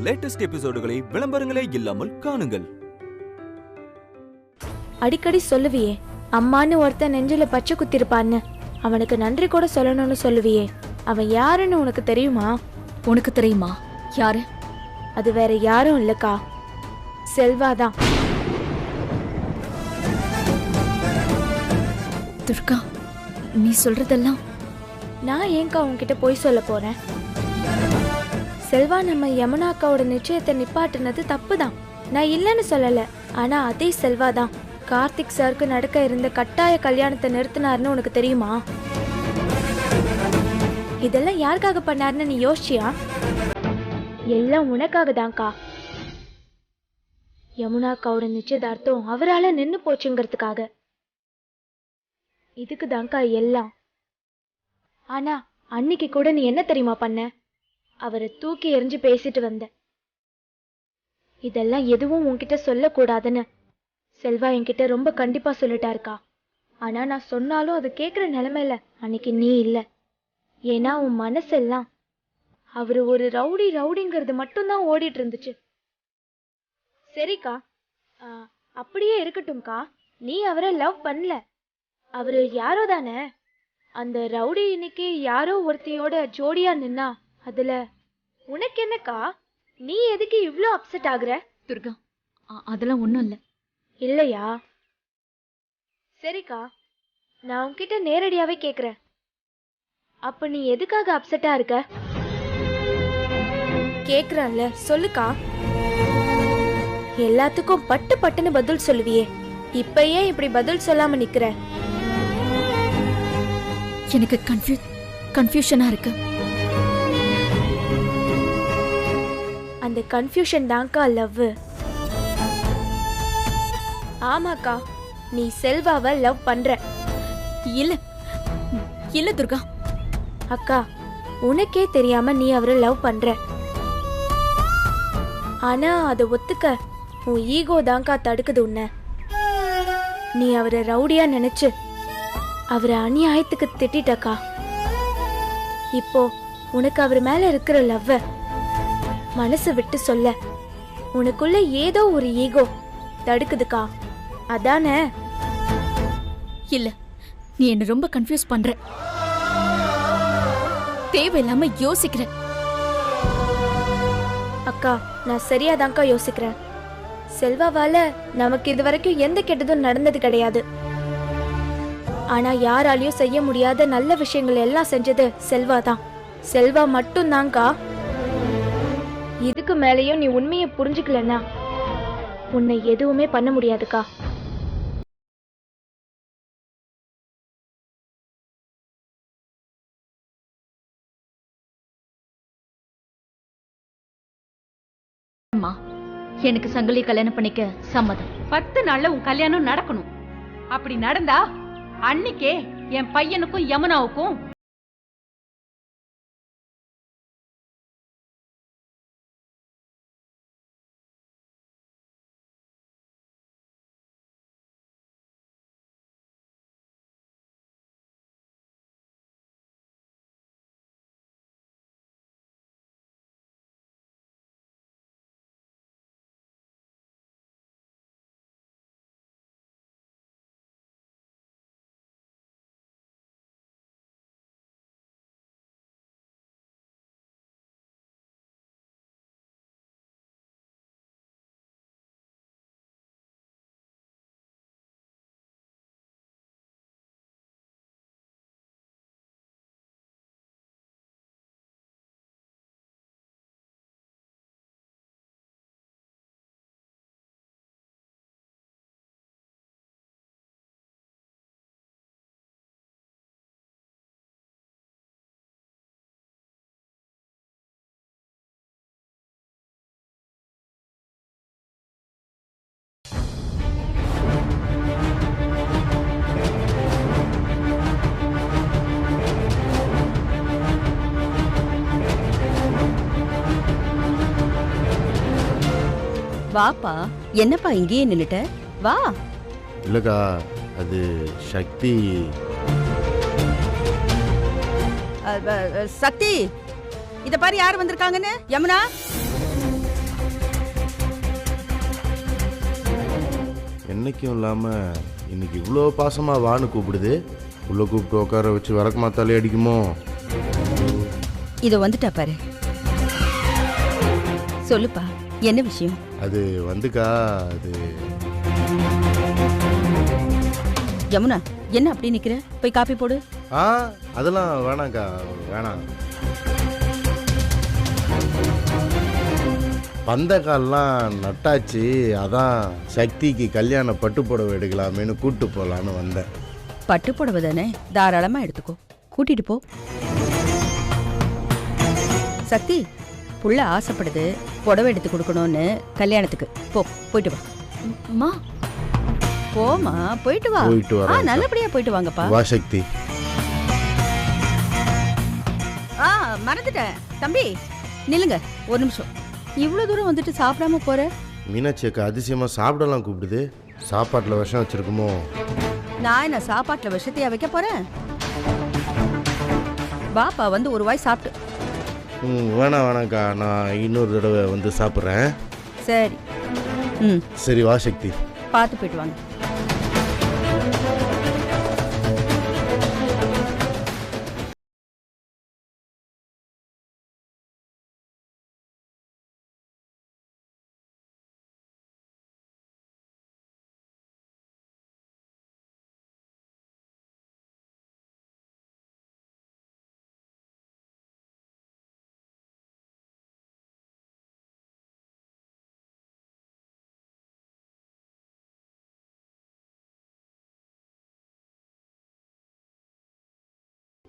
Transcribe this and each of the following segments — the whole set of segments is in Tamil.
லேட்டஸ்ட் எபிசோடுகளை விளம்பரங்களே இல்லாமல் காணுங்கள். அடிக்கடி சொல்லுவியே அம்மான்னு ஒருத்தன் நெஞ்சில பச்சை குத்திருப்பான்னு, அவனுக்கு நன்றி கூட சொல்லணும்னு சொல்லுவியே, அவன் யாருன்னு உனக்கு தெரியுமா? உனக்கு தெரியுமா யாரு? அது வேற யாரும் இல்லக்கா, செல்வாதான். துர்கா, நீ சொல்றதெல்லாம் நான் ஏங்கா உன்கிட்ட போய் சொல்ல போறேன்? செல்வா நம்ம யமுனா அக்காவோட நிச்சயத்தை நிப்பாட்டுனது தப்புதான், நான் இல்லைன்னு சொல்லல. ஆனா அதே செல்வாதான் கார்த்திக் சாருக்கு நடக்க இருந்த கட்டாய கல்யாணத்தை நிறுத்தினார்னு உனக்கு தெரியுமா? இதெல்லாம் யாருக்காக பண்ணாருன்னு நீ யோசிச்சியா? எல்லாம் உனக்காக தான்க்கா. யமுனா அக்காவோட நிச்சயதார்த்தம் அவரால நின்னு போச்சுங்கிறதுக்காக. இதுக்கு தான்க்கா எல்லாம். ஆனா அன்னைக்கு கூட நீ என்ன தெரியுமா பண்ண? அவரை தூக்கி எறிஞ்சு பேசிட்டு வந்த. இதெல்லாம் எதுவும் உன்கிட்ட சொல்லக்கூடாதுன்னு செல்வா என்கிட்ட ரொம்ப கண்டிப்பா சொல்லிட்டாருக்கா. ஆனா நான் சொன்னாலும் அது கேக்குற நிலைமையில அன்னைக்கு நீ இல்ல. ஏன்னா உன் மனசெல்லாம் அவரு ஒரு ரவுடிங்கிறது மட்டும்தான் ஓடிட்டு இருந்துச்சு. சரிக்கா, அப்படியே இருக்கட்டும்க்கா. நீ அவரை லவ் பண்ணல, அவரு யாரோ தானே. அந்த ரவுடி இன்னைக்கு யாரோ ஒருத்தியோட ஜோடியா நின்னா அதுல உனக்கு என்னக்கா? நீ எதுக்கு இவ்ளோ அப்செட் ஆகுற? துர்கா, அதெல்லாம் ஒண்ணும் இல்ல. இல்லையா? சரிக்கா, நான் உன்கிட்ட நேரடியாவே கேக்குறேன், அப்ப நீ எதுக்காக அப்செட்டா இருக்க? கேக்குறேன்ல, சொல்லுக்கா. எல்லாத்துக்கும் பட்டு பட்டுன்னு பதில் சொல்லுவியே, இப்ப ஏன் இப்படி பதில் சொல்லாம நிக்கிற? எனக்கு கன்ஃபியூஷனா இருக்கு. அந்த கன்ஃபியூஷன் தான்க்கா லவ். ஆமாக்கா, நீ செல்வாவை லவ் பண்ற. இல்ல துர்கா. அக்கா, உனக்கே தெரியாம நீ அவரை லவ் பண்ற. ஆனா அதை ஒத்துக்க உன் ஈகோ தான்க்கா தடுக்குது உன்னை. நீ அவரை ரவுடியா நினைச்சு அவரை அநியாயத்துக்கு திட்டக்கா. இப்போ உனக்கு அவர் மேல இருக்கிற லவ்வ மனசு விட்டு சொல்ல உனக்குள்ள ஏதோ ஒரு ஈகோ தடுக்குதுக்கா, அதானே? இல்ல, நீ என்ன ரொம்ப கன்ஃபியூஸ் பண்ற. தேவையில்லாம யோசிக்கிற. அக்கா, நான் சரியாதான்க்கா யோசிக்கிறேன். செல்வாவால நமக்கு இது வரைக்கும் எந்த கெட்டதும் நடந்தது கிடையாது. ஆனா யாராலையும் செய்ய முடியாத நல்ல விஷயங்கள் எல்லாம் செஞ்சது செல்வாதான். செல்வா மட்டும் தான்க்கா. இதுக்கு மேலேயும் நீ உண்மையை புரிஞ்சுக்கலன்னா உன்னை எதுவுமே பண்ண முடியாதுக்கா. அம்மா, எனக்கு சங்கிலி கல்யாணம் பண்ணிக்க சம்மதம். 10 நாள்ல உன் கல்யாணம் நடக்கணும். அப்படி நடந்தா அன்னைக்கே என் பையனுக்கும் யமுனாவுக்கும் வாப்பா. என்னப்பா இங்கேயே நின்னுட்ட? வா. இல்லக்கா, அது சக்தி. சக்தி, இத பாரு யார் வந்திருக்காங்கன்னு. யமுனா, என்னைக்கும் இல்லாமல் இன்னைக்கு இவ்வளோ பாசமாக வான்னு கூப்பிடுது. உள்ளே கூப்பிட்டு உட்கார வச்சு வரக்கு மாத்தாலே அடிக்குமோ? இது வந்துட்டா பாரு. சொல்லுப்பா, என்ன விஷயம்? அது வந்துக்கா, அது யமுனா, என்ன அப்படி நிக்கிற? போய் காப்பி போடு. அதெல்லாம் வேணாங்க்கா, வேணாம். பந்தக்கால்லாம் நட்டாச்சு, அதான் சக்திக்கு கல்யாண பட்டு புடவை எடுக்கலாமேன்னு கூப்பிட்டு போகலான்னு வந்தேன். பட்டு புடவை தானே, தாராளமா எடுத்துக்கோ, கூட்டிட்டு போ. சக்தி, புள்ள ஆசைப்படுது புடவை எடுத்து கொடுக்கணும்னு கல்யாணத்துக்கு. போயிட்டு வா. அம்மா போமா, போயிட்டு வா. போயிட்டு வரேன். நல்லபடியா போயிட்டு வாங்கப்பா. வா சக்தி. மறந்துட்டேன் தம்பி, நில்லுங்க ஒரு நிமிஷம். இவ்வளவு தூரம் வந்துட்டு சாப்பிடாம போற? மீனாட்சி அக்கா அதிசயமா சாப்பிடலாம் கூப்பிடுது. சாப்பாட்டில் விஷம் வச்சிருக்குமோ? நான் என்ன சாப்பாட்டுல விஷத்தையா வைக்க போறேன்? பாப்பா வந்து ஒரு வாய் சாப்பிட்டு. வேணாங்க்கா, நான் இன்னொரு தடவை வந்து சாப்பிட்றேன். சரி. சரி வா சக்தி. பார்த்து போயிட்டு வாங்க.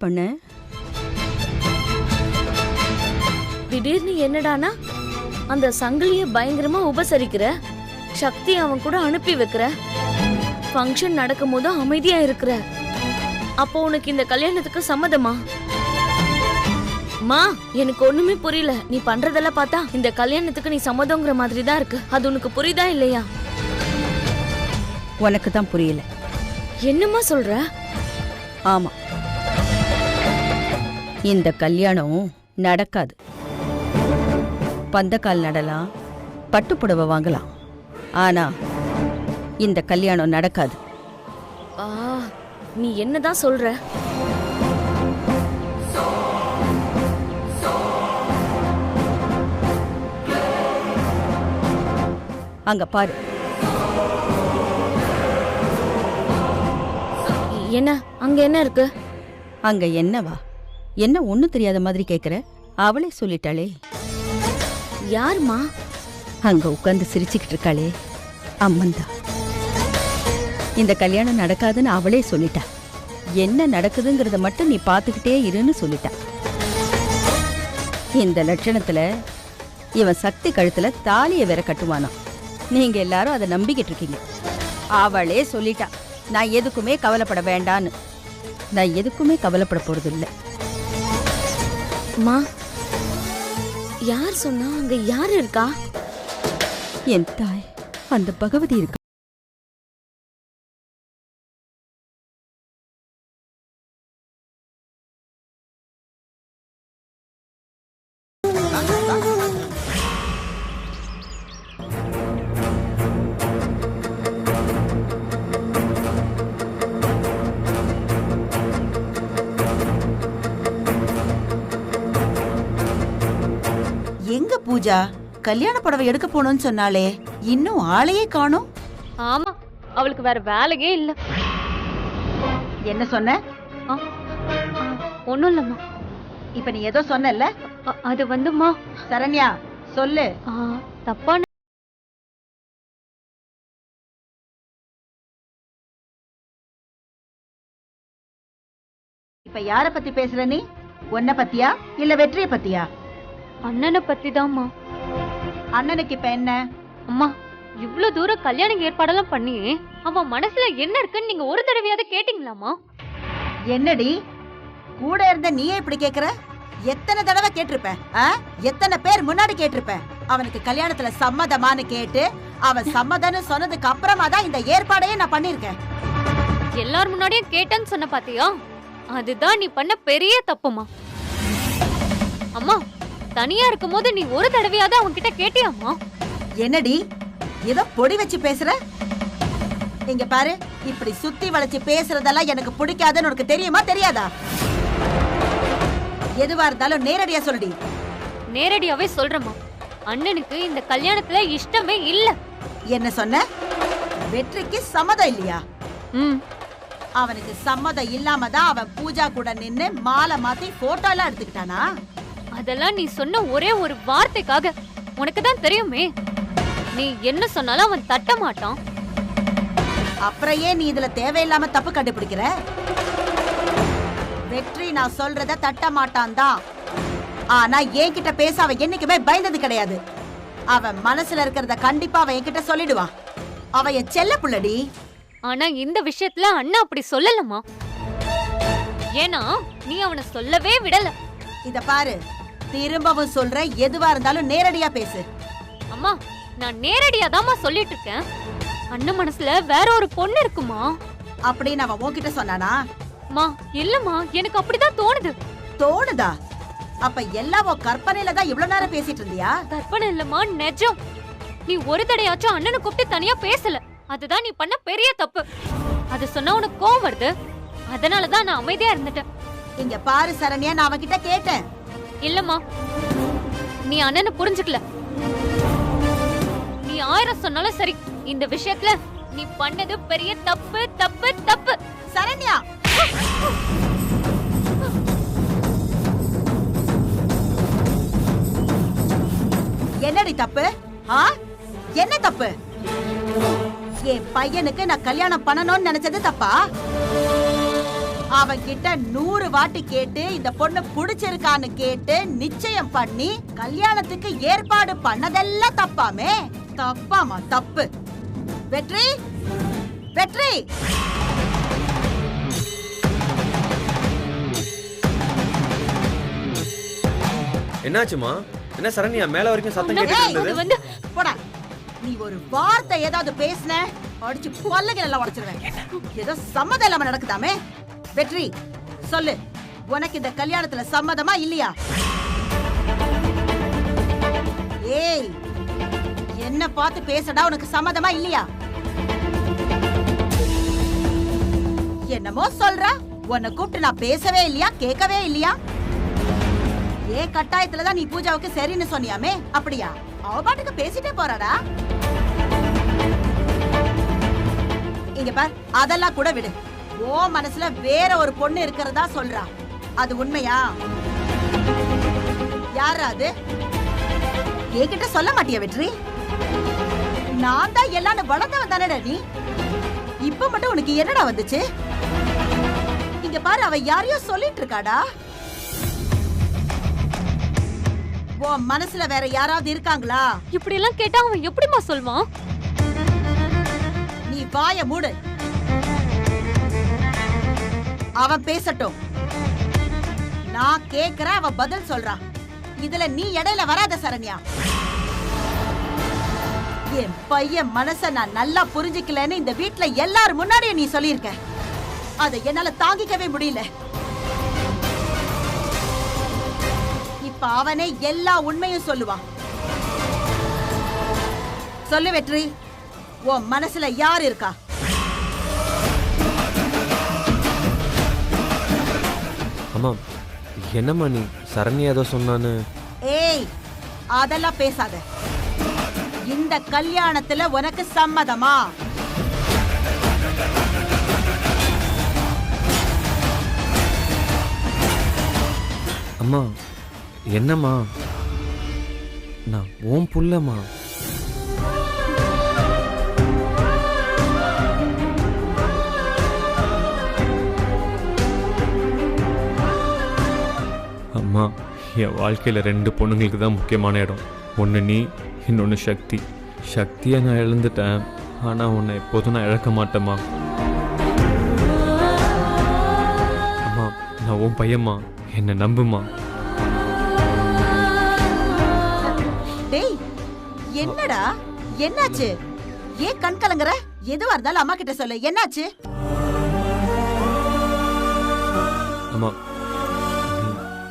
பண்ண திடீர்னு என்னடானா அந்த சங்கிலிய பயங்கரமா உபசரிக்கிற, சக்தி அவன் கூட அனுப்பி வைக்கிற, ஃபங்க்ஷன் நடக்கும் போது அமைதியா இருக்கிற. அப்போ உனக்கு இந்த கல்யாணத்துக்கு சம்மதமா? மா, எனக்கு ஒண்ணுமே புரியல. நீ பண்றதெல்லாம் பார்த்தா இந்த கல்யாணத்துக்கு நீ சம்மதங்கிற மாதிரி தான் இருக்கு. அது உனக்கு புரியுதா இல்லையா? உனக்கு தான் புரியல. என்னம்மா சொல்ற? ஆமா, இந்த கல்யாணம் நடக்காது. பந்தக்கால் நடலாம், பட்டுப்புடவை வாங்கலாம், ஆனா இந்த கல்யாணம் நடக்காது. நீ என்னதான் சொல்ற? அங்க பாரு. என்ன அங்க என்ன இருக்கு? அங்க என்னவா? என்ன ஒண்ணும் தெரியாத மாதிரி கேக்குற? அவளே சொல்லிட்டாளே. யாருமா? அங்க உட்கார்ந்து சிரிச்சுக்கிட்டு இருக்காளே, அம்மந்தா. இந்த கல்யாணம் நடக்காதுன்னு அவளே சொல்லிட்டா. என்ன நடக்குதுங்கிறத மட்டும் நீ பாத்துக்கிட்டே இருன்னு சொல்லிட்டா. இந்த லட்சணத்துல இவன் சக்தி கழுத்துல தாலிய வேற கட்டுவானா. நீங்க எல்லாரும் அதை நம்பிக்கிட்டு இருக்கீங்க. அவளே சொல்லிட்டா, நான் எதுக்குமே கவலைப்பட வேண்டான்னு. நான் எதுக்குமே கவலைப்பட போறது இல்லை. அம்மா, யார் சொன்னா? அங்க யார் இருக்கா? என் தாய், அந்த பகவதி இருக்கா. எங்க பூஜா கல்யாண புடவை எடுக்க போனோம்னு சொன்னாலே, இன்னும் ஆளையே காணோம். ஆமா, அவளுக்கு வேற வேலையே இல்ல. என்ன சொன்ன? ஒண்ணும் இல்லம்மா. இப்ப நீ ஏதோ சொன்னல, அது வந்துமா. சரண்யா சொல்லு. தப்பா இப்ப யார பத்தி பேசுற நீ? உன்னை பத்தியா இல்ல வெற்றிய பத்தியா? அண்ணனை பத்தி தான்மா. அண்ணனுக்கு இப்ப என்ன? அம்மா, இவ்ளோ தூரம் கல்யாண ஏற்பாடெல்லாம் பண்ணி அவன் மனசுல என்ன இருக்குன்னு நீங்க ஒரு தடவையாவது கேட்டீங்களாமா? என்னடி கூட இருந்த நீயே இப்படி கேக்குற? எத்தனை தடவை கேட்டிருப்பேன்? எத்தனை பேர் முன்னாடி கேட்டிருப்பேன்? அவனுக்கு கல்யாணத்துல சம்மதமானு கேட்டு அவன் சம்மதம்னு சொன்னதுக்கு அப்புறமா தான் இந்த ஏற்பாடையே நான் பண்ணிருக்கேன். எல்லார் முன்னாடியும் கேட்டேன்னு சொன்ன பாத்தியா? அதுதான் நீ பண்ண பெரிய தப்புமா. அம்மா, தனியா இருக்கும் போது நீ ஒரு தடவையாவது அவன் கிட்ட கேட்டியாம்மா? என்னடி ஏதோ பொடி வச்சு பேசுற? இங்க பாரு, இப்படி சுத்தி வளைச்சு பேசுறதெல்லாம் எனக்கு பிடிக்காதுன்னு உனக்கு தெரியுமா தெரியாதா? எதுவா இருந்தாலும் நேரடியா சொல்லுடி. நேரடியாவே சொல்றேம்மா, அண்ணனுக்கு இந்த கல்யாணத்துல இஷ்டமே இல்ல. என்ன சொன்ன? வெற்றிக்கு சம்மதம் இல்லையா? ம், அவனுக்கு சம்மதம் இல்லாம தான் அவன் பூஜா கூட நின்னு மாலை மாத்தி போட்டோ எல்லாம் எடுத்துக்கிட்டானா? அதெல்லாம் நீ சொன்ன ஒரே ஒரு வார்த்தைக்காக. உனக்கு தான் தெரியுமே, நீ என்ன சொன்னாலும் அவன் தட்ட மாட்டான். அப்புறம் ஏன் நீ இதுல தேவையில்லாம தப்பு கண்டுபிடிக்கிற? வெற்றி நான் சொல்றத தட்ட மாட்டான் தான். ஆனா என்கிட்ட பேச அவன் என்னைக்குமே பயந்தது கிடையாது. அவன் மனசுல இருக்கிறத கண்டிப்பா அவன் என்கிட்ட சொல்லிடுவான். அவன் என் செல்ல புள்ளடி. ஆனா இந்த விஷயத்துல அண்ணா அப்படி சொல்லலமா. ஏன்னா நீ அவனை சொல்லவே விடல. இத பாரு, திரும்பவும் சொல்ற, எதுவா இருந்தாலும் நேரடியா பேசு. அம்மா, நான் நேரடியா தாம்மா சொல்லிட்டு இருக்கேன். அண்ணன் மனசுல வேற ஒரு பொண்ணு இருக்குமா அப்படின்னு அவன் உன்கிட்ட சொன்னானா? மா இல்லம்மா, எனக்கு அப்படிதான் தோணுது. தோணுதா? அப்ப எல்லாம் உன் கற்பனையில தான் இவ்வளவு நேரம் பேசிட்டு இருந்தியா? கற்பனை இல்லம்மா, நிஜம். நீ ஒரு தடையாச்சும் அண்ணனை கூப்பிட்டு தனியா பேசல. அதுதான் நீ பண்ண பெரிய தப்பு. அது சொன்னா உனக்கு கோவம் வருது. அதனாலதான் நான் அமைதியா இருந்துட்டேன். இங்க பாரு சரண்யா, நான் அவன்கிட்ட கேட்டேன். இல்லம்மா, நீ அண்ணனை புரிஞ்சுக்கல. நீ 1000 சொன்னாலும் சரி, இந்த விஷயத்துல நீ பண்ணது பெரிய தப்பு தப்பு தப்பு. சரண்யா, என்னடி தப்பு? என்ன தப்பு? என் பையனுக்கு நான் கல்யாணம் பண்ணணும்னு நினைச்சது தப்பா? அவன் கிட்ட 100 வாட்டி கேட்டு இந்த பொண்ணு புடிச்சிருக்கான்னு கேட்டு நிச்சயம் பண்ணி கல்யாணத்துக்கு ஏற்பாடு பண்ணதெல்லாம் தப்பாமே? தப்பாமா, தப்பு. வெற்றி, வெற்றி, என்னாச்சுமா? என்ன சரண்யா மேல வரைக்கும் சத்தம் கேட்டுட்டு இருந்தது? போடா. நீ ஒரு வார்த்தை ஏதாவது பேசுன அடிச்சு பல்லுகள் எல்லாம் உடைச்சிருவேன். ஏதோ சம்மதம் இல்லாம நடக்குதாமே? வெற்றி, சொல்லு, உனக்கு இந்த கல்யாணத்துல சம்மதமா இல்லையா? ஏய், என்ன பார்த்து பேசடா. உனக்கு சம்மதமா இல்லையா? என்னமோ சொல்ற. உன்னை கூப்பிட்டு நான் பேசவே இல்லையா, கேட்கவே இல்லையா? ஏன் கட்டாயத்துலதான் நீ பூஜாவுக்கு சரின்னு சொன்னியாமே, அப்படியா? அவ பாட்டுக்கு பேசிட்டே போறாடா. இங்க பார், அதெல்லாம் கூட விடு. ஓ மனசுல வேற ஒரு பொண்ணு இருக்கிறதா சொல்றா. அது உண்மையா? யாரு அது? என்கிட்ட சொல்ல மாட்டியா வெற்றி? நான் தான் எல்லாம் வளர்ந்தவன் தானடா நீ. இப்ப மட்டும் உனக்கு என்னடா வந்துச்சு? இங்க பாரு, அவ யாரையோ சொல்லிட்டு இருக்காடா. உன் மனசுல வேற யாராவது இருக்காங்களா? இப்படி எல்லாம் கேட்டா அவன் எப்படிமா சொல்வான்? நீ வாய மூடு. அவன் பேசட்டும். நான் கேக்குற, அவ பதில் சொல்றா. இதுல நீ இடையில வராத சரண்யா. என் பையன் மனச நான் நல்லா புரிஞ்சுக்கலன்னு இந்த வீட்ல எல்லாரும் முன்னாடியே நீ சொல்லியிருக்க. அதை என்னால தாங்கிக்கவே முடியல. இப்ப அவனே எல்லா உண்மையும் சொல்லுவான். சொல்லு வெற்றி, உன் மனசுல யார் இருக்கா? அம்மா, என்னம்மா நீ சரண்யா ஏதோ சொன்னான்னு? ஏய், அதெல்லாம் பேசாத. இந்த கல்யாணத்துல உனக்கு சம்மதமா? அம்மா, என்னம்மா? நான் உன் புள்ளம்மா. அம்மா, என் வாழ்க்கையில் 2 பொண்ணுங்களுக்கு தான் முக்கியமான இடம். ஒன்று நீ, இன்னொன்று சக்தி. சக்தியை நான் இழந்துட்டேன், ஆனால் உன்னை எப்போதும் நான் இழக்க மாட்டேம்மா. அம்மா, நான் உன் பையம்மா, என்னை நம்புமா. டேய், என்னடா என்னாச்சு? ஏன் கண் கலங்குற? எதுவா இருந்தாலும் அம்மா கிட்ட சொல்லு. என்னாச்சு? அம்மா,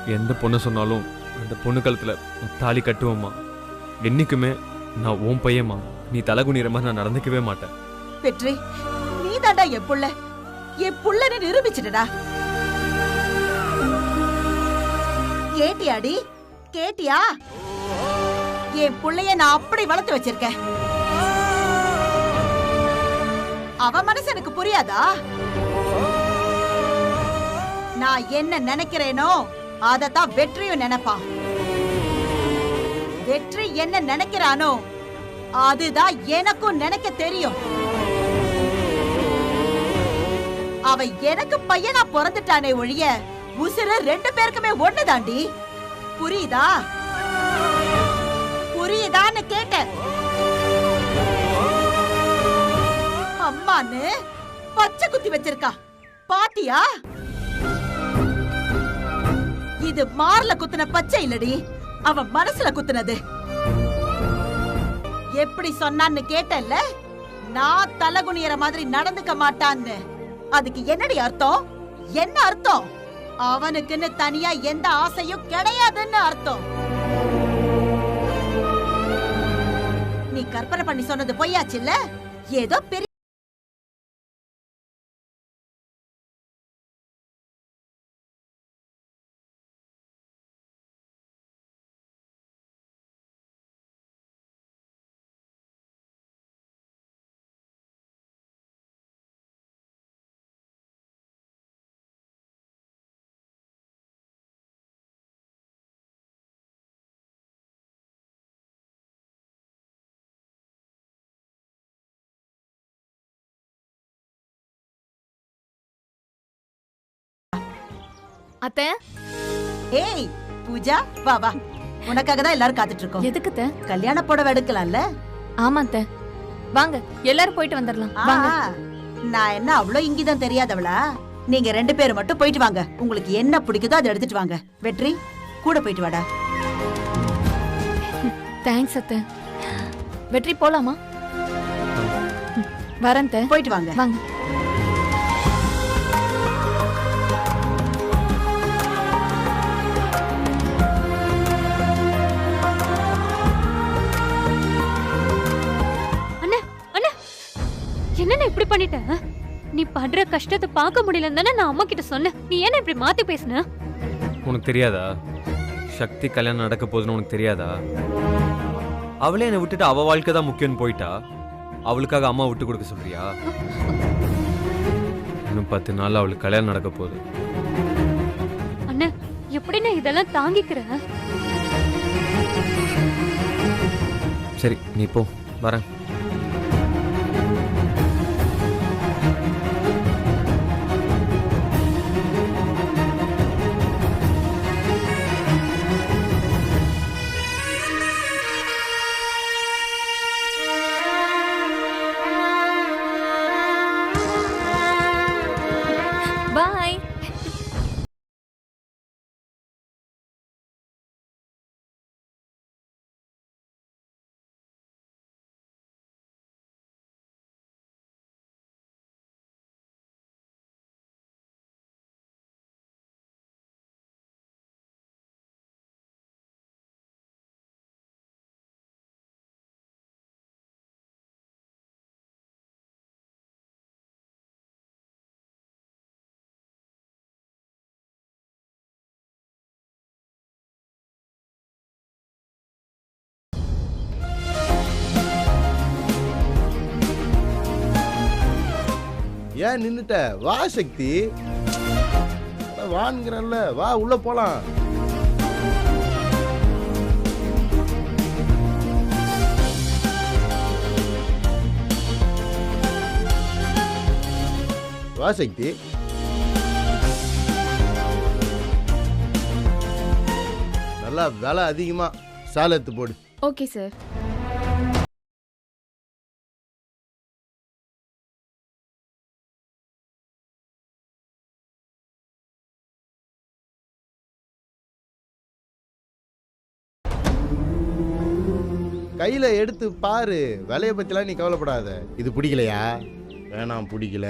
நீ எந்த பொண்ணு சொன்னாலும் அந்த பொண்ணு கழுத்தில் தாலி கட்டுவோம்மா. என்னைக்குமே நான் உன் பையம்மா. நீ தலை குனிற மாதிரி நான் நடந்துக்கவே மாட்டேன். வெற்றி, நீதாண்டா என் புள்ள, என் புள்ளன்னு நிரூபிச்சிட்டடா. கேட்டியாடி, கேட்டியா? என் புள்ளைய நான் அப்படி வளர்த்து வச்சிருக்கேன். அவ மனசு எனக்கு புரியாதா? நான் என்ன நினைக்கிறேனோ அதத்தான் வெற்றியும் நினைப்பான். வெற்றி என்ன நினைக்கிறானோ அதுதான் எனக்கும் நினைக்க தெரியும். அவ எனக்கு பையனா பிறந்துட்டானே ஒழிய உசுறு 2 பேருக்குமே ஒண்ணுதாண்டி. புரியுதா? புரியுதான்னு கேட்டேன். அம்மான்னு பச்சை குத்தி வச்சிருக்கா பாத்தியா? இது மார்ல குத்துன பச்சை இல்லடி, அவன் மனசுல குத்துனது. எப்படி சொன்னான்னு கேட்டல்ல, நான் தலகுனியற மாதிரி நடந்துக்க மாட்டான்னு. அதுக்கு என்னடி அர்த்தம்? என்ன அர்த்தம்? அவனுக்குன்னு தனியா எந்த ஆசையும் கிடையாதுன்னு அர்த்தம். நீ கற்பனை பண்ணி சொன்னது பொய்யாச்சு இல்ல? ஏதோ பெரிய அத்தை. ஏய் பூஜா, வா வா. உனக்காக தான் எல்லாரும் காத்துட்டு இருக்கோம். எதுக்கு அத்தை? கல்யாண புடவை எடுக்கலாம்ல? ஆமா அத்தை, வாங்க எல்லாரும் போயிட்டு வந்துடலாம். வாங்க. நான் என்ன அவ்வளோ இங்கிதான் தெரியாதவளா? நீங்க 2 பேரும் மட்டும் போயிட்டு வாங்க. உங்களுக்கு என்ன பிடிக்குதோ அதை எடுத்துட்டு வாங்க. வெற்றி கூட போயிட்டு வாடா. தேங்க்ஸ் அத்தை. வெற்றி போலாமா? வரேன் அத்தை. போயிட்டு வாங்க. வாங்க. என்னன்னு இப்படி பண்ணிட்ட? நீ படுற கஷ்டத்தை பார்க்க முடியலன்னு தானே நான் அம்மா கிட்ட சொன்னேன். நீ என்ன இப்படி மாத்தி பேசுன? உனக்கு தெரியாதா சக்தி கல்யாணம் நடக்க போகுதுன்னு? உனக்கு தெரியாதா? அவளே என்னை விட்டுட்டு அவ வாழ்க்கை தான் முக்கியம்னு போயிட்டா. அவளுக்காக அம்மா விட்டு கொடுக்க சொல்றியா? இன்னும் 10 நாள் அவளுக்கு கல்யாணம் நடக்க போகுது. அண்ணா, எப்படி நான் இதெல்லாம் தாங்கிக்கிறேன்? சரி நீ போ, வரேன். பாய். ஏன் நின்னுட்ட? வா சக்தி, வாங்கிறல்ல, வா உள்ள போலாம். வா சக்தி. நல்லா விலை அதிகமா சாலை எடுத்து போடு. Okay sir. கையில எடுத்து பாரு, விலைய பத்திலாம் நீ கவலைப்படாத. இது பிடிக்கலையா? வேணாம், பிடிக்கல.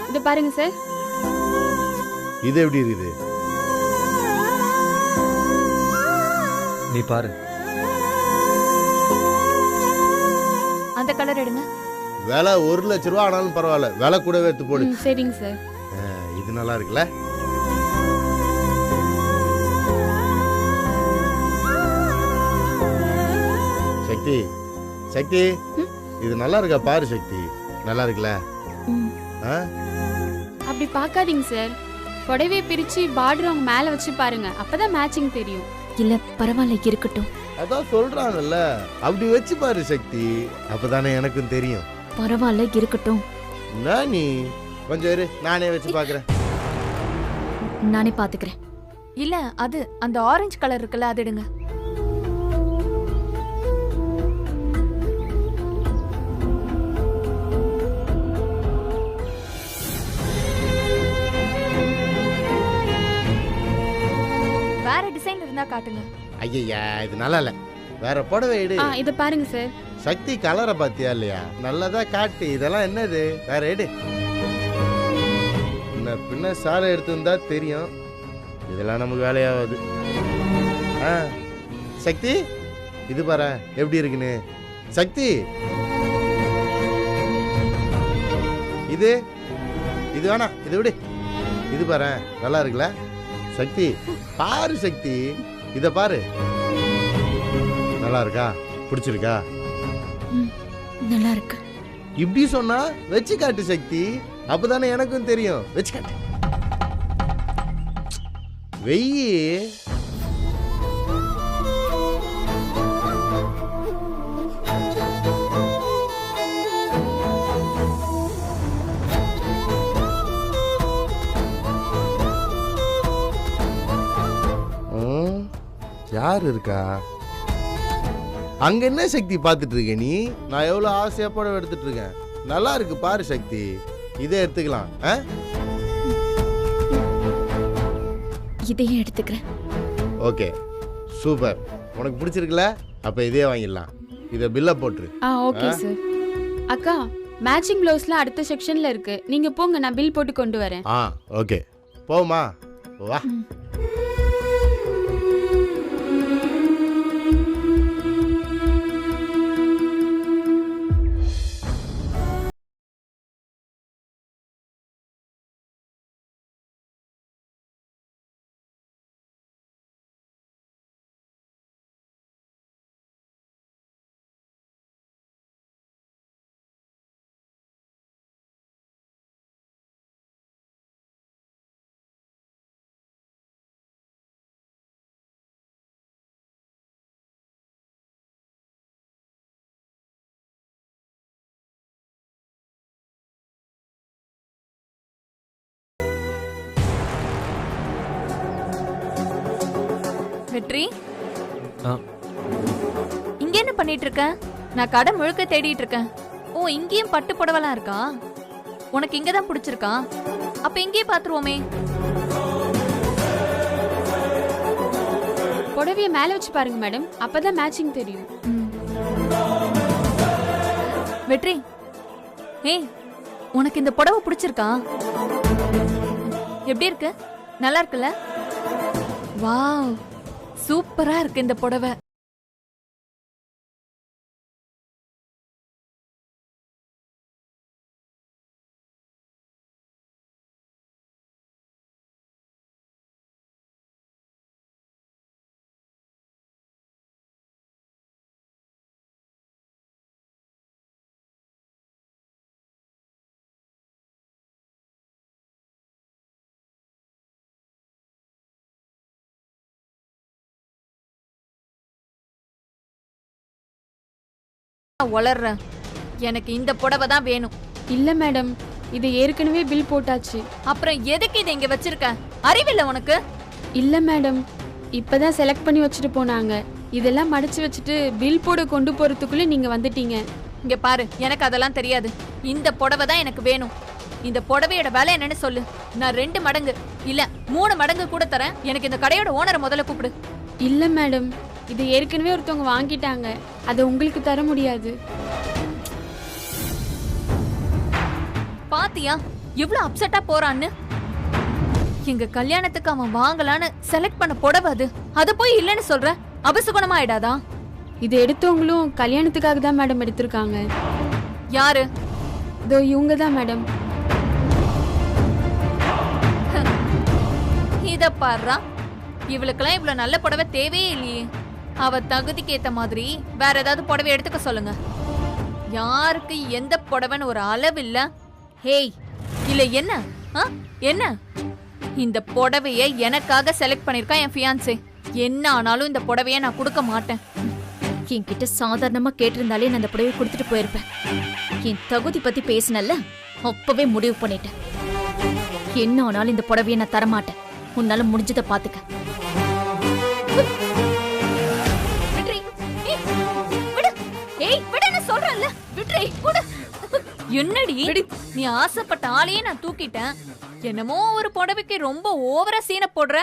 இது பாருங்க சார். இது எப்படி இருக்குது? நீ பாரு. அந்த கலர் எடுங்க. விலை 1 லட்ச ரூபா ஆனாலும் பரவாயில்ல, விலை கூடவே எடுத்து போடு. சரிங்க சார். இது நல்லா இருக்குல்ல? சக்தி சக்தி இது நல்லா இருக்கா பாரு சக்தி. நல்லா இருக்குல்ல? அப்படி பார்க்காதீங்க சார். புடவையை பிரிச்சு பார்டர் அவங்க மேல வச்சு பாருங்க, அப்பதான் மேட்சிங் தெரியும். இல்ல பரவாயில்ல, இருக்கட்டும். அதான் சொல்றாங்கல்ல, அப்படி வச்சு பாரு சக்தி, அப்பதானே எனக்கும் தெரியும். பரவாயில்ல, இருக்கட்டும். நீ கொஞ்சம் இரு, நானே வச்சு பாக்குறேன். நானே பாத்துக்கிறேன். இல்ல அது அந்த ஆரஞ்சு கலர் இருக்குல்ல, அது எடுங்க. வேற டிசைன் இருந்தா காட்டுங்க. ஐயா இது நல்லா இல்ல, வேற புடவை எடு. இத பாருங்க சார். சக்தி கலரை பாத்தியா இல்லையா? நல்லதா காட்டு. இதெல்லாம் என்னது? வேற எடு. பின்ன சாலை எடுத்துருந்தா தெரியும். இதெல்லாம் நமக்கு வேலையாவது. சக்தி இது பாரு எப்படி இருக்குன்னு. சக்தி இது இது வேணாம், இது விடு. இது பாரு நல்லா இருக்குல்ல? சக்தி பாரு சக்தி, இத பாரு. நல்லா இருக்கா? பிடிச்சிருக்கா? நல்லா இருக்கு. இப்படி சொன்னா வச்சு காட்டு சக்தி, அப்பதானே எனக்கும் தெரியும். வச்சு காட்டு. வெயி. யார் இருக்கா அங்க? என்ன சக்தி பார்த்துட்டு இருக்க நீ? நான் எவ்வளவு ஆசையா படம் எடுத்துட்டு இருக்கேன். நல்லா இருக்கு பாரு சக்தி, இதே எடுத்துக்கலாம். இதையே எடுத்துக்கிறேன். Okay super. உனக்கு பிடிச்சிருக்குல? அப்ப இதே வாங்கிடலாம். இத பில்ல போட்டுரு. Okay sir. அக்கா, மேட்சிங் ப்ளவுஸ்ல அடுத்த செக்ஷன்ல இருக்கு. நீங்க போங்க, நான் பில் போட்டு கொண்டு வரேன். ஓகே போமா வா. வெற்றி, ஆ. இங்க என்ன பண்ணிட்டு இருக்க? நான் கடை முழுக்க தேடிட்டு இருக்கேன். ஓ, இங்கேயும் பட்டு புடவெல்லாம் இருக்கா? உனக்கு இங்கதான் பிடிச்சிருக்கா? அப்ப இங்கேயே பாத்துருவோமே. புடவைய மேல வச்சு பாருங்க மேடம், அப்பதான் மேட்சிங் தெரியும். வெற்றி, ஏய், உனக்கு இந்த புடவை பிடிச்சிருக்கா? எப்படி இருக்கு? நல்லா இருக்குல்ல? வாவ், சூப்பரா இருக்கு இந்த புடவை. வளர்றேன். எனக்கு இந்த புடவை தான் வேணும். இல்ல மேடம், இது ஏற்கனவே பில் போட்டாச்சு. அப்புறம் எதுக்கு இதை இங்க வச்சிருக்க? அறிவில்லை உனக்கு? இல்ல மேடம், இப்பதான் செலக்ட் பண்ணி வச்சுட்டு போனாங்க. இதெல்லாம் மடிச்சு வச்சுட்டு பில் போட கொண்டு போறதுக்குள்ள நீங்க வந்துட்டீங்க. இங்க பாரு, எனக்கு அதெல்லாம் தெரியாது. இந்த புடவை தான் எனக்கு வேணும். இந்த புடவையோட விலை என்னன்னு சொல்லு. நான் 2 மடங்கு இல்ல 3 மடங்கு கூட தரேன். எனக்கு இந்த கடையோட ஓனரை முதல்ல கூப்பிடு. இல்ல மேடம், இது ஏற்கனவே ஒருத்தவங்க வாங்கிட்டாங்க. அதை உங்களுக்கு தர முடியாது. பாத்தியா எவ்வளவு அப்செட்டா போறான்னு? எங்க கல்யாணத்துக்கு அவன் வாங்கலான்னு செலக்ட் பண்ண புடவை அது போய் இல்லைன்னு சொல்ற, அபசகுணமா ஆயிடாதா? இது எடுத்தவங்களும் கல்யாணத்துக்காக தான் மேடம் எடுத்திருக்காங்க. யாரு? இதோ இவங்க தான் மேடம். இத பாருடா, இவளுக்கெல்லாம் இவ்வளவு நல்ல புடவை தேவையே இல்லையே. அவ தகுதிக்கு ஏத்த மாதிரி வேற ஏதாவது புடவை எடுத்துக்க சொல்லுங்க. யாருக்கு எந்த புடவைன்னு ஒரு அளவு இல்ல. ஹேய், இல்ல என்ன என்ன? இந்த புடவைய எனக்காக செலக்ட் பண்ணிருக்கான் என் ஃபியான்சே. என்ன ஆனாலும் இந்த புடவைய நான் கொடுக்க மாட்டேன். என்கிட்ட சாதாரணமா கேட்டிருந்தாலே நான் அந்த புடவையை கொடுத்துட்டு போயிருப்பேன். என் தகுதி பத்தி பேசினல்ல, அப்பவே முடிவு பண்ணிட்டேன். என்ன ஆனாலும் இந்த புடவையை நான் தரமாட்டேன். உன்னால முடிஞ்சதை பாத்துக்க. என்னடி நீ ஆசைப்பட்ட ஆளையே நான் தூக்கிட்டேன். என்னமோ ஒரு புடவைக்கு ரொம்ப ஓவரா சீனை போடுற.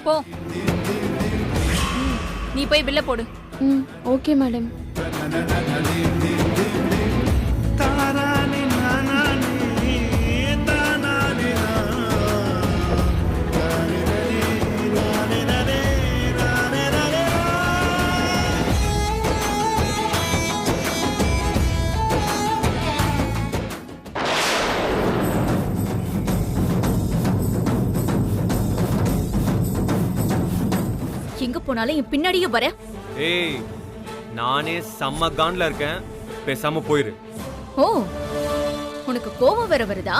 போ, நீ போய் பில்ல போடு. Okay madam. எங்க போனாலும் என் பின்னாடியே வர. ஏய், நானே செம்ம கான்ல இருக்கேன், பேசாம போயிரு. ஓ, உனக்கு கோபம் வேற வருதா?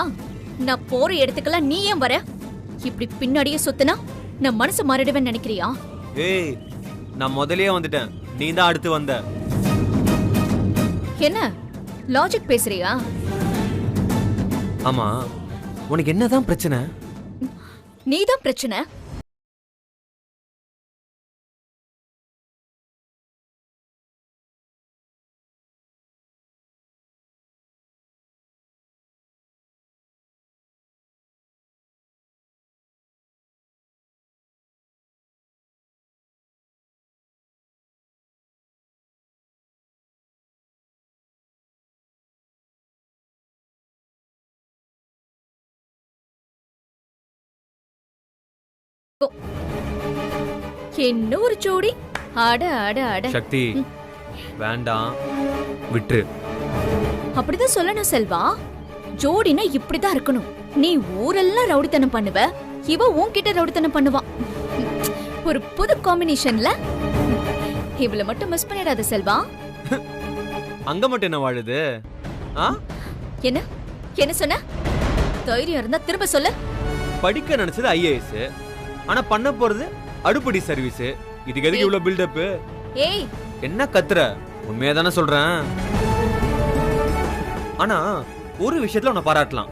நான் போற இடத்துக்கெல்லாம் நீ ஏன் வர? இப்படி பின்னாடியே சுத்தினா நான் மனசு மாறிடுவேன்னு நினைக்கிறியா? ஏய், நான் முதல்லயே வந்துட்டேன், நீ தான் அடுத்து வந்த. என்ன லாஜிக் பேசுறியா? ஆமா, உனக்கு என்னதான் பிரச்சனை? நீதான் பிரச்சனை. என்ன ஒரு ஜோடி! அட அட அட. சக்தி, வேண்டாம், விட்டுரு. அப்படிதான் சொல்லணும் செல்வா. ஜோடினா இப்படிதான் இருக்கணும். நீ ஊரெல்லாம் ரவுடித்தனம் பண்ணுவ, இவ உன்கிட்ட ரவுடித்தனம் பண்ணுவா. ஒரு புது காம்பினேஷன்ல. இவள மட்டும் மிஸ் பண்ணிடாத செல்வா. அங்க மட்டும் என்ன வாழுது? என்ன என்ன சொன்ன? தைரியம் இருந்தா திரும்ப சொல்லு. படிக்க நினைச்சது ஐஏஎஸ், ஆனா பண்ண போறது அடுப்படி சர்வீஸ். இதுக்கு எதுக்கு இவ்வளவு பில்டப்? ஏய், என்ன கத்துற? உண்மையா தானே சொல்றேன். ஆனா ஒரு விஷயத்துல உன்னை பாராட்டலாம்.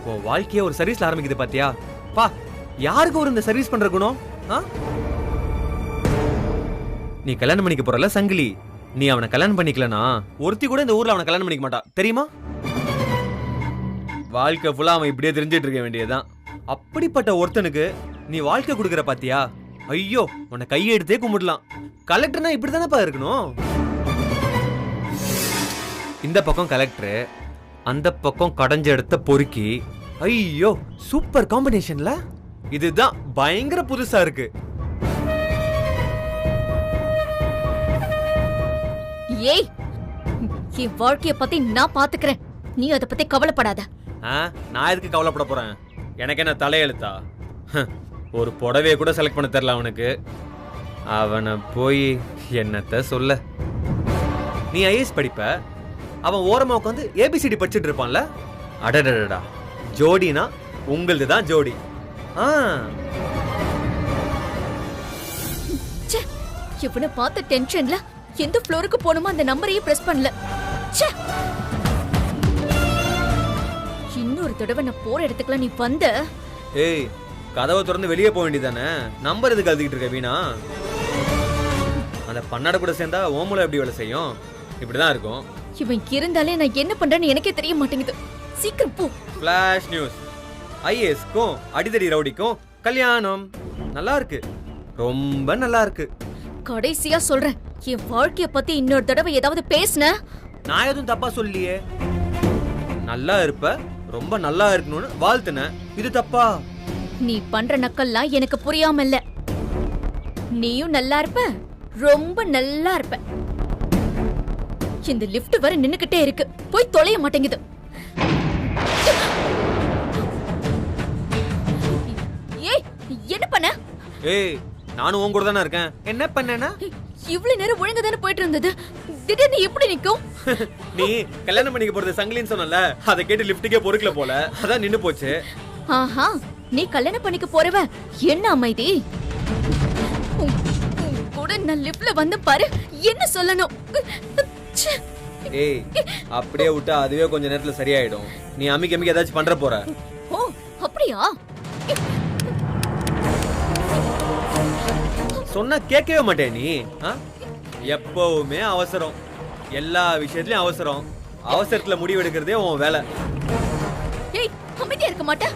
உன் வாழ்க்கைய ஒரு சர்வீஸ்ல ஆரம்பிக்குது பாத்தியா? பா, யாருக்கு ஒரு இந்த சர்வீஸ் பண்ற குணம்? நீ கல்யாணம் பண்ணிக்க போறல சங்கிலி, நீ அவனை கல்யாணம் பண்ணிக்கலனா ஒருத்தி கூட இந்த ஊர்ல அவனை கல்யாணம் பண்ணிக்க மாட்டா, தெரியுமா? வாழ்க்கை ஃபுல்லா அவன் இப்படியே தெரிஞ்சிட்டு இருக்க வேண்டியதுதான். அப்படிப்பட்ட ஒருத்தனுக்கு நீ வாழ்க்கை கொடுக்கற பாத்தியா? ஐயோ, உன்னை கையை எடுத்தே கும்பிடலாம். கலெக்டர்னா இப்படிதானப்பா இருக்கணும். இந்த பக்கம் கலெக்டர், அந்த பக்கம் கடைஞ்ச எடுத்த பொறுக்கி. ஐயோ, சூப்பர் காம்பினேஷன்ல. இதுதான் பயங்கர புதுசா இருக்கு. ஏய், என் வாழ்க்கைய பத்தி நான் பாத்துக்கிறேன், நீ அத பத்தி கவலைப்படாத. நான் எதுக்கு கவலைப்பட போறேன்? எனக்கு என்ன தலையெழுத்தா? ஒரு புடவைய கூட செலக்ட் பண்ண தெரியல அவனுக்கு. அவனை போய் என்னத்த சொல்ல? நீ ஐஏஎஸ் படிப்ப, அவன் ஓரமா உட்காந்து ஏபிசிடி படிச்சுட்டு இருப்பான்ல. அடடடா, ஜோடினா உங்களது தான் ஜோடி. இவனை பார்த்த டென்ஷன்ல எந்த ஃப்ளோருக்கு போணுமோ அந்த நம்பரையே பிரஸ் பண்ணல. இன்னொரு தடவை நான் போற இடத்துக்குலாம் நீ வந்த. ஏய், கதவை திறந்து வெளியே போக வேண்டியதானே, நம்பர் எதுக்கு எழுதிக்கிட்டு இருக்க வீணா? அந்த பண்ணாட கூட சேர்ந்தா ஓமுல எப்படி வேலை செய்யும்? இப்படிதான் இருக்கும். இவன் இருந்தாலே நான் என்ன பண்றேன்னு எனக்கே தெரிய மாட்டேங்குது. சீக்கிரம் போ. ஃபிளாஷ் நியூஸ், ஐஏஎஸ்க்கும் அடிதடி ரவுடிக்கும் கல்யாணம். நல்லா இருக்கு, ரொம்ப நல்லா இருக்கு. கடைசியா சொல்றேன், என் வாழ்க்கைய பத்தி இன்னொரு தடவை ஏதாவது பேசுன நான் எதுவும் தப்பா சொல்லியே. நல்லா இருப்ப, ரொம்ப நல்லா இருக்கணும்னு வாழ்த்துன. இது தப்பா? நீ பண்ற நக்கல்லாம் எனக்கு புரியாம இல்ல. நீயும் நல்லா இருப்ப, ரொம்ப நல்லா இருப்ப. இந்த லிஃப்ட் வர நின்னுக்கிட்டே இருக்கு, போய் தொலைய மாட்டேங்குது. ஏய், என்ன பண்ண? ஏய், நானும் உன் கூட தானே இருக்கேன். என்ன பண்ணேனா? இவ்வளவு நேரம் ஒழுங்கா தானே போயிட்டு இருந்தது, திடீர்னு எப்படி நிக்கும்? நீ கல்யாணம் பண்ணிக்க போறது சங்கிலின்னு சொன்னல, அதை கேட்டு லிஃப்ட்டுக்கே பொறுக்கல போல, அதான் நின்னு போச்சு. ஆஹா, நீ கல்யாணம் பண்ணிக்க போறவ என்ன அமைதி? கூட நான் லிஃப்ட்ல வந்து பாரு, என்ன சொல்லணும்? ஏய், அப்படியே விட்டா அதுவே கொஞ்ச நேரத்துல சரியாயிடும். நீ அம்மிக்கு அம்மிக்கு ஏதாச்சும் பண்ற போற. ஓ, அப்படியா? சொன்னா கேட்கவே மாட்டே நீ. எப்பவுமே அவசரம், எல்லா விஷயத்துலயும் அவசரம். அவசரத்துல முடிவு எடுக்கிறதே உன் வேலை. ஏய், அமைதியா இருக்க மாட்டே?